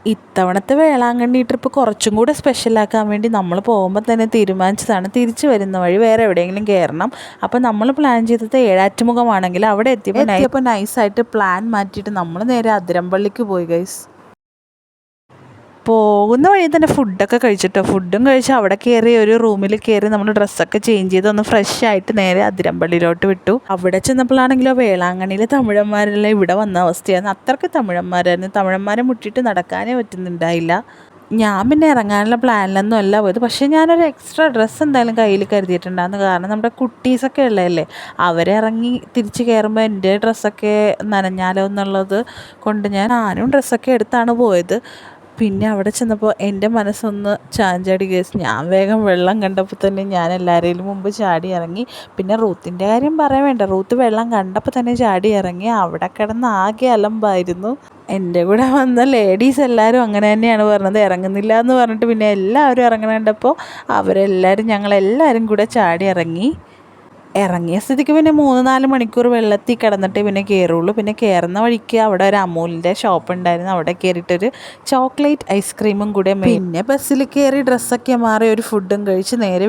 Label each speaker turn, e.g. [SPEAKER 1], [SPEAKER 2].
[SPEAKER 1] ഇത്തവണത്തെ വേളാങ്കണ്ണി ട്രിപ്പ് കുറച്ചും കൂടെ സ്പെഷ്യലാക്കാൻ വേണ്ടി നമ്മൾ പോകുമ്പോൾ തന്നെ തീരുമാനിച്ചതാണ് തിരിച്ചു വരുന്ന വഴി വേറെ എവിടെയെങ്കിലും കയറണം. അപ്പോൾ നമ്മൾ പ്ലാൻ ചെയ്തത് ഏഴാറ്റുമുഖമാണെങ്കിൽ അവിടെ എത്തിയപ്പോൾ നൈസായിട്ട് പ്ലാൻ മാറ്റിയിട്ട് നമ്മൾ നേരെ അതിരമ്പള്ളിക്ക് പോയി ഗൈസ്. പോകുന്ന വഴി തന്നെ ഫുഡൊക്കെ കഴിച്ചിട്ടോ. ഫുഡും കഴിച്ച് അവിടെ കയറി ഒരു റൂമിൽ കയറി നമ്മൾ ഡ്രസ്സൊക്കെ ചേഞ്ച് ചെയ്ത് ഒന്ന് ഫ്രഷ് ആയിട്ട് നേരെ അതിരമ്പള്ളിയിലോട്ട് വിട്ടു. അവിടെ ചെന്നപ്പോഴാണെങ്കിലോ വേളാങ്കണ്ണിയിലെ തമിഴന്മാരെല്ലാം ഇവിടെ വന്ന അവസ്ഥയായിരുന്നു. അത്രയ്ക്ക് തമിഴന്മാരായിരുന്നു. തമിഴന്മാരെ മുട്ടിയിട്ട് നടക്കാനേ പറ്റുന്നുണ്ടായില്ല. ഞാൻ പിന്നെ ഇറങ്ങാനുള്ള പ്ലാനിലൊന്നും അല്ല പോയത്. പക്ഷേ ഞാനൊരു എക്സ്ട്രാ ഡ്രസ്സ് എന്തായാലും കയ്യിൽ കരുതിയിട്ടുണ്ടായിരുന്നു. കാരണം നമ്മുടെ കുട്ടീസൊക്കെ ഉള്ളതല്ലേ, അവരിറങ്ങി തിരിച്ച് കയറുമ്പോൾ എൻ്റെ ഡ്രസ്സൊക്കെ നനഞ്ഞാലോ എന്നുള്ളത് കൊണ്ട് ഞാനും ഡ്രസ്സൊക്കെ എടുത്താണ് പോയത്. പിന്നെ അവിടെ ചെന്നപ്പോൾ എൻ്റെ മനസ്സൊന്ന് ചാഞ്ചാടി കേസ്. ഞാൻ വേഗം വെള്ളം കണ്ടപ്പോൾ തന്നെ ഞാൻ എല്ലാവരെയും മുമ്പ് ചാടി ഇറങ്ങി. പിന്നെ റൂത്തിൻ്റെ കാര്യം പറയാൻ വേണ്ട, റൂത്ത് വെള്ളം കണ്ടപ്പോൾ തന്നെ ചാടി ഇറങ്ങി. അവിടെ കിടന്ന് ആകെ അലമ്പായിരുന്നു. എൻ്റെ കൂടെ വന്ന ലേഡീസ് എല്ലാവരും അങ്ങനെ തന്നെയാണ് പറഞ്ഞത്, ഇറങ്ങുന്നില്ല എന്ന് പറഞ്ഞിട്ട്. പിന്നെ എല്ലാവരും ഇറങ്ങണ കണ്ടപ്പോൾ ഞങ്ങളെല്ലാവരും കൂടെ ചാടി ഇറങ്ങിയ സ്ഥിതിക്ക് പിന്നെ 3-4 മണിക്കൂർ വെള്ളത്തിൽ കിടന്നിട്ട് പിന്നെ കയറുള്ളൂ. പിന്നെ കയറുന്ന വഴിക്ക് അവിടെ ഒരു അമൂലിൻ്റെ ഷോപ്പ് ഉണ്ടായിരുന്നു. അവിടെ കയറിയിട്ടൊരു ചോക്ലേറ്റ് ഐസ്ക്രീമും കൂടെ. പിന്നെ ബസ്സിൽ കയറി ഡ്രസ്സൊക്കെ മാറി ഒരു ഫുഡും കഴിച്ച് നേരെ